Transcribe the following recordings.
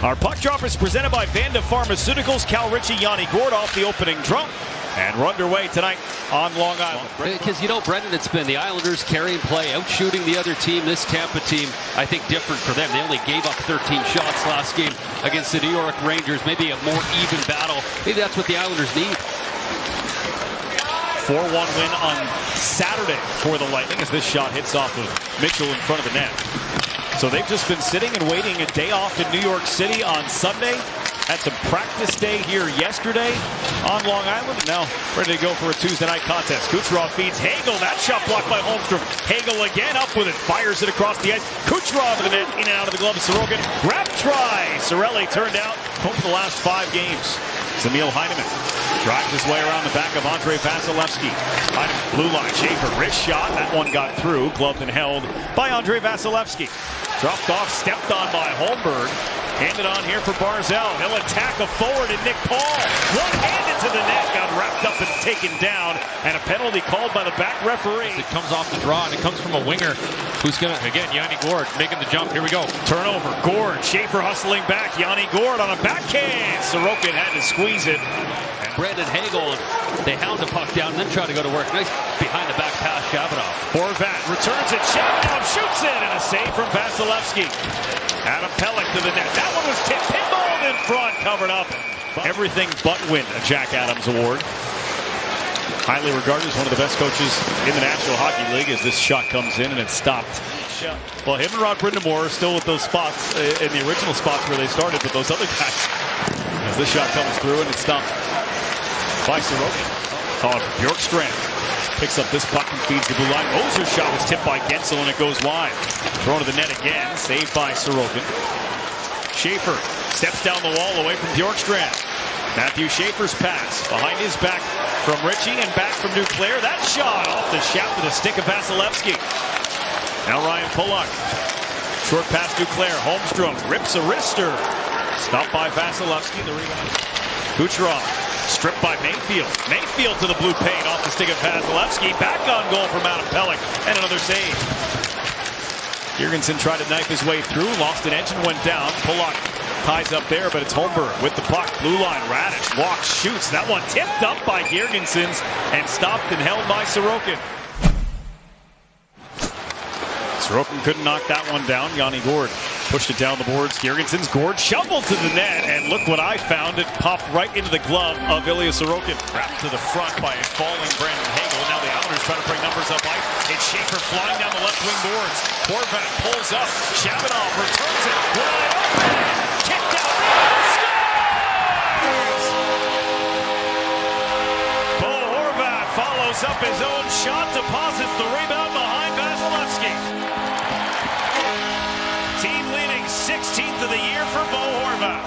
Our puck drop is presented by Vanda Pharmaceuticals. Cal Ritchie, Yanni Gourde off the opening drum. And we're underway tonight on Long Island. Because, you know, Brendan, it's been the Islanders carrying play, out-shooting the other team. This Tampa team, I think, different for them. They only gave up 13 shots last game against the New York Rangers. Maybe a more even battle. Maybe that's what the Islanders need. 4-1 win on Saturday for the Lightning as this shot hits off of Mitchell in front of the net. So they've just been sitting and waiting a day off in New York City on Sunday. Had some practice day here yesterday on Long Island. And now ready to go for a Tuesday night contest. Kucherov feeds Hagel. That shot blocked by Holmstrom. Hagel again up with it. Fires it across the ice. Kucherov to the net. In and out of the glove of Sorokin. Grab try. Cirelli turned out. Home for the last 5 games. It's Emil Heineman. Drives his way around the back of Andrei Vasilevskiy. Heineman, blue line. Schaefer, wrist shot. That one got through. Gloved and held by Andrei Vasilevskiy. Dropped off, stepped on by Holmberg. Handed on here for Barzal. He'll attack a forward and Nick Paul. One-handed to the net. Got wrapped up and taken down. And a penalty called by the back referee. It comes off the draw and it comes from a winger who's going to, again, Yanni Gourde making the jump. Here we go. Turnover. Gourde. Schaefer hustling back. Yanni Gourde on a backhand. Sorokin had to squeeze it. And Brandon Hagel, they hound the puck down and then try to go to work. Nice behind the back pass, Shabanov. Horvat returns it. Shabanov shoots it. And a save from Vasilevskiy. Adam Pelech to the net. That one was tipped. Pinball in front. Covered up. Everything but win a Jack Adams Award. Highly regarded as one of the best coaches in the National Hockey League as this shot comes in and it's stopped. Well, him and Rod Brindamore are still with those spots in the original spots where they started, but those other guys, as this shot comes through and it's stopped by Sorokin. Called Bjorkstrand. Picks up this puck and feeds the blue line. Moser's shot was tipped by Gensel and it goes wide. Thrown to the net again. Saved by Sorokin. Schaefer steps down the wall away from Bjorkstrand. Matthew Schaefer's pass behind his back from Ritchie and back from Duclair. That shot off the shaft of the stick of Vasilevskiy. Now Ryan Pulock. Short pass Duclair. Holmstrom rips a wrister. Stopped by Vasilevskiy. The rebound. Kucherov. Stripped by Mayfield. Mayfield to the blue paint off the stick of Vasilevskiy. Back on goal from Adam Pelech. And another save. Jurgensen tried to knife his way through. Lost an edge and went down. Pulock ties up there, but it's Holmberg with the puck. Blue line. Radic walks, shoots. That one tipped up by Jurgensen and stopped and held by Sorokin. Sorokin couldn't knock that one down. Yanni Gourde pushed it down the boards. Jurgensen's Gourde shoveled to the net, and look what I found. It popped right into the glove of Ilya Sorokin. Wrapped to the front by a falling Brandon Hagel. Now the Islanders try to bring numbers up. It's Schaefer flying down the left wing boards. Horvat pulls up. Shabanov returns it. Wide open. Kicked out. Scores! Bo Horvat follows up his own shot, deposits the rebound behind Vasilevskiy. Team leading 16th of the year for Bo Horvat.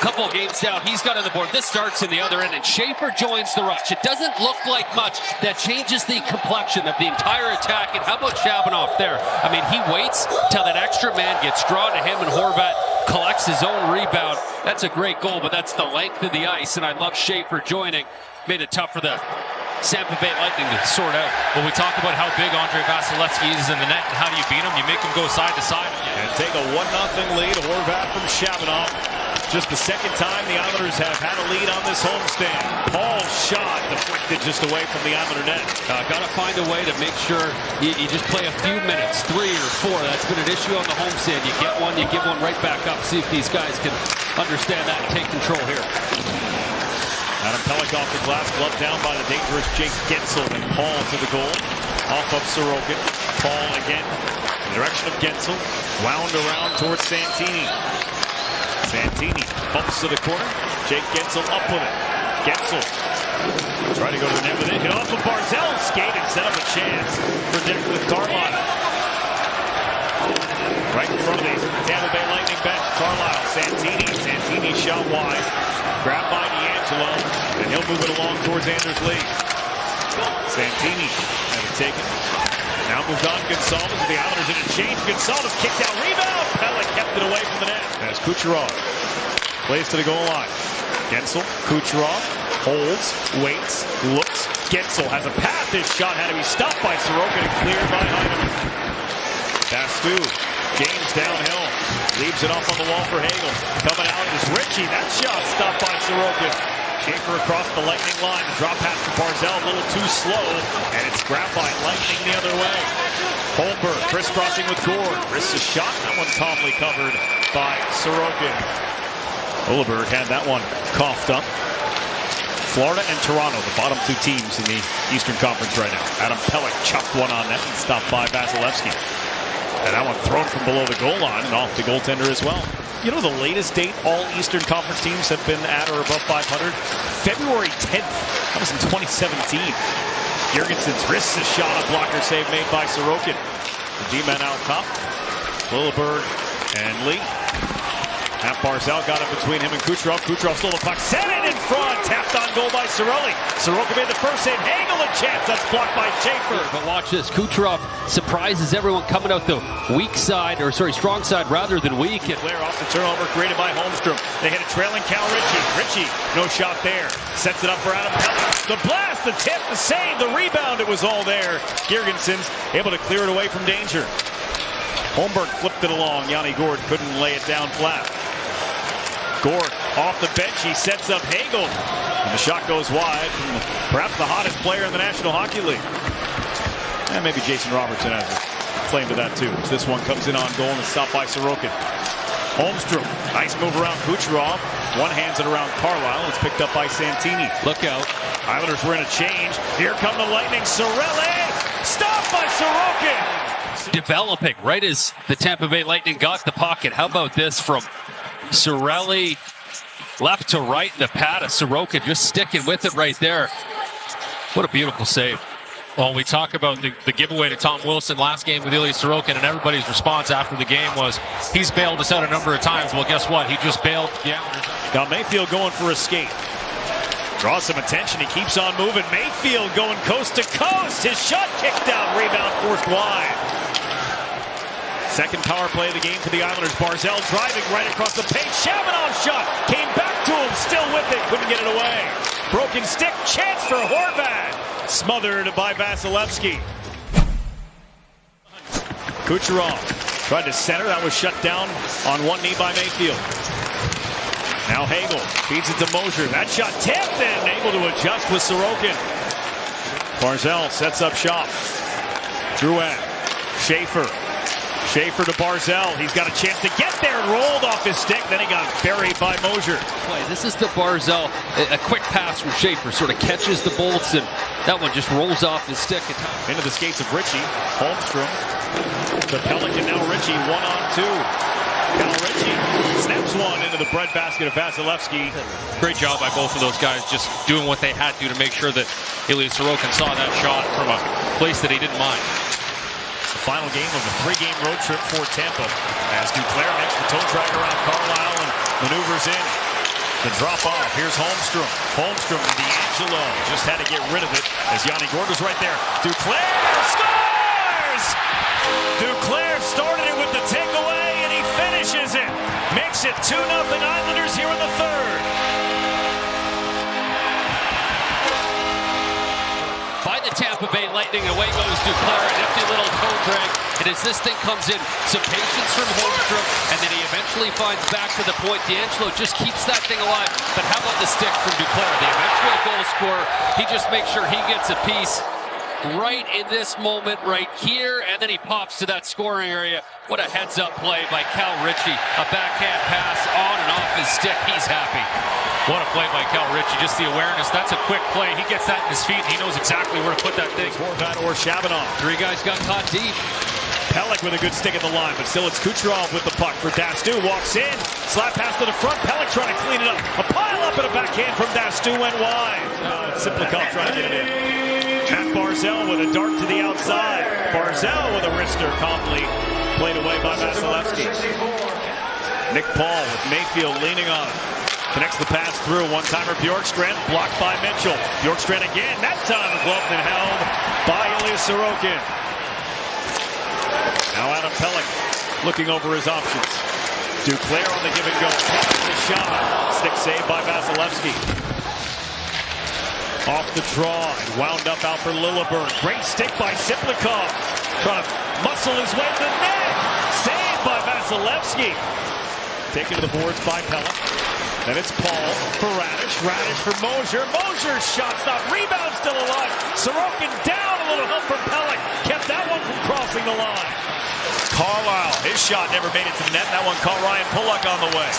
Couple of games down, he's got on the board. This starts in the other end, and Schaefer joins the rush. It doesn't look like much. That changes the complexion of the entire attack. And how about Shabanov there? I mean, he waits till that extra man gets drawn to him, and Horvat collects his own rebound. That's a great goal, but that's the length of the ice, and I love Schaefer joining. Made it tough for the Tampa Bay Lightning to sort out. When we talk about how big Andrei Vasilevskiy is in the net and how do you beat him, you make him go side to side. And take a 1-0 lead. Horvat from Shabanov. Just the second time the Islanders have had a lead on this homestand. Paul's shot deflected just away from the Islander net. Got to find a way to make sure you just play a few minutes, 3 or 4. That's been an issue on the homestand. You get one, you give one right back up. See if these guys can understand that and take control here. Adam Pelech off the glass, gloved down by the dangerous Jake Gensel, and Paul to the goal. Off of Sorokin. Paul again in the direction of Gensel. Wound around towards Santini. Santini bumps to the corner. Jake Gensel up with it. Gensel try to go to the net with it. Hit off of Barzal. Skate and set up a chance for Nicholas Carlisle. Right in front of the Tampa Bay Lightning bench. Carlisle. Santini shot wide. Grabbed by D'Angelo, and he'll move it along towards Anders Lee. Santini had it taken. Now moved on Gonsalves. The Islanders interchange. Gonsalves kicked out. Rebound. Pelech kept it away from the net. As Kucherov plays to the goal line. Gensel, Kucherov holds, waits, looks. Gensel has a path. His shot had to be stopped by Sorokin and cleared by Heineman. Pass to James downhill. Leaves it off on the wall for Hagel. Coming out is Ritchie. That shot stopped by Sorokin. Schaefer across the Lightning line. The drop pass to Barzal a little too slow. And it's grabbed by Lightning the other way. Holmberg crisscrossing with Gord. Risks a shot. That one calmly covered by Sorokin. Ullberg had that one coughed up. Florida and Toronto, the bottom two teams in the Eastern Conference right now. Adam Pelech chopped one on net and stopped by Vasilevsky. And that one thrown from below the goal line and off the goaltender as well. You know the latest date all Eastern Conference teams have been at or above 500? February 10th. That was in 2017. Girgensons risks a shot, a blocker save made by Sorokin. The D-man out top. Lilleberg and Lee. Matt Barzal got it between him and Kucherov. Kucherov stole the puck, set it in front, tapped on goal by Cirelli. Sorokin made the first save. Hagel a chance. That's blocked by Schaefer. But watch this. Kucherov surprises everyone coming out the strong side rather than weak. And Claire off the turnover created by Holmstrom. They hit a trailing Cal Ritchie. Ritchie, no shot there. Sets it up for Adam Pelech. The blast, the tip, the save, the rebound. It was all there. Girgensons able to clear it away from danger. Holmberg flipped it along. Yanni Gord couldn't lay it down flat. Gord off the bench, he sets up Hagel. And the shot goes wide from perhaps the hottest player in the National Hockey League. And maybe Jason Robertson has a claim to that too. As this one comes in on goal and is stopped by Sorokin. Holmstrom, nice move around Kucherov. One hands it around Carlisle. It's picked up by Santini. look out. Islanders were in a change. Here come the Lightning. Cirelli, stopped by Sorokin. Developing right as the Tampa Bay Lightning got the pocket. How about this from Cirelli, left to right in the pad of Sorokin, just sticking with it right there. What a beautiful save. Well, we talk about the giveaway to Tom Wilson last game with Ilya Sorokin, and everybody's response after the game was, he's bailed us out a number of times. Well, guess what? He just bailed the Islanders out. Now Mayfield going for a skate. Draws some attention. He keeps on moving. Mayfield going coast to coast. His shot kicked out. Rebound forced wide. Second power play of the game for the Islanders. Barzal driving right across the paint. Shabanov shot. Came back to him. Still with it. Couldn't get it away. Broken stick. Chance for Horvat. Smothered by Vasilevsky. Kucherov tried to center. That was shut down on one knee by Mayfield. Now Hagel feeds it to Mosier. That shot tipped and able to adjust with Sorokin. Barzal sets up shop. Drouin. Schaefer to Barzal. He's got a chance to get there. Rolled off his stick. Then he got buried by Mosier. This is the Barzal. A quick pass from Schaefer. Sort of catches the bolts, and that one just rolls off his stick. Into the skates of Ritchie. Holmstrom. To Pelech, and now Ritchie 1-on-2. Cal Ritchie snaps one into the breadbasket of Vasilevsky. Great job by both of those guys, just doing what they had to make sure that Ilya Sorokin saw that shot from a place that he didn't mind. The final game of a 3-game road trip for Tampa. As Duclair makes the toe drag around Carlisle and maneuvers in. The drop off. Here's Holmstrom. Holmstrom to D'Angelo. Just had to get rid of it as Yanni Gord was right there. Duclair scores! Duclair started it with the takeaway and he finishes it. Makes it 2-0 Islanders here in the third. By the Tampa Bay Lightning, away goes Duclair, an empty little toe drag, and as this thing comes in, some patience from Holmstrom, and then he eventually finds back to the point. D'Angelo just keeps that thing alive, but how about the stick from Duclair, the eventual goal scorer? He just makes sure he gets a piece right in this moment, right here, and then he pops to that scoring area. What a heads-up play by Cal Ritchie, a backhand pass on and off his stick. He's happy. What a play by Cal Ritchie, just the awareness. That's a quick play. He gets that in his feet, and he knows exactly where to put that thing. Horvat or Shabanov. Three guys got caught deep. Pelech with a good stick at the line, but still it's Kucherov with the puck for Dastu. Walks in, slap pass to the front. Pelech trying to clean it up. A pile up and a backhand from Dastu went wide. Simplikov trying to get it in. Matt Barzal with a dart to the outside. Barzal with a wrister calmly played away by Vasilevsky. Nick Paul with Mayfield leaning on him. Connects the pass through. One-timer Bjorkstrand blocked by Mitchell. Bjorkstrand again. That time gloved and held by Ilya Sorokin. Now Adam Pelech looking over his options. Duclair on the give and go. The shot. Stick saved by Vasilevsky. Off the draw. Wound up out for Lilleberg. Great stick by Simplikov. Trying to muscle his way to the net. Saved by Vasilevsky. Taken to the boards by Pelech. Then it's Paul for Radish. Radish for Mosier. Mosier's shot stop. Rebound still alive. Sorokin down. A little help from Pelech. Kept that one from crossing the line. Carlisle, his shot never made it to the net. That one caught Ryan Pulock on the way.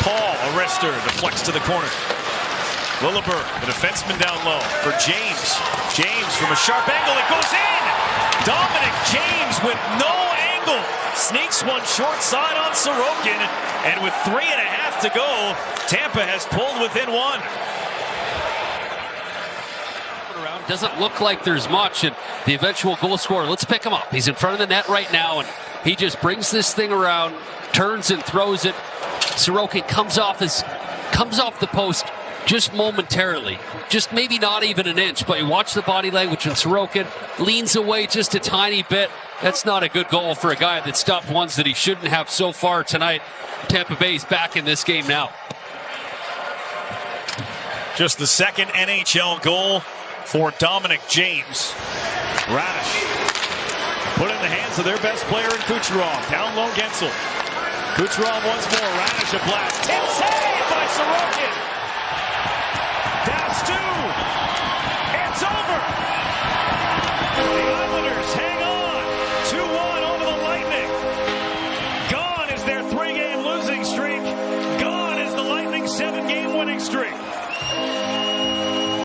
Paul, a wrister, deflects to the corner. Lilleberg, the defenseman down low for James. James from a sharp angle. It goes in. Dominic James with no angle. Sneaks one short side on Sorokin. And with 3.5 to go, Tampa has pulled within one. Doesn't look like there's much, and the eventual goal scorer, let's pick him up. He's in front of the net right now, and he just brings this thing around, turns and throws it. Sorokin comes off the post just momentarily, just maybe not even an inch, but you watch the body language, and Sorokin leans away just a tiny bit. That's not a good goal for a guy that stopped ones that he shouldn't have so far tonight. Tampa Bay's back in this game now. Just the second NHL goal for Dominic James. Radish put in the hands of their best player in Kucherov. Down low, Gensel. Kucherov once more. Radish a blast. Tip save by Sorokin.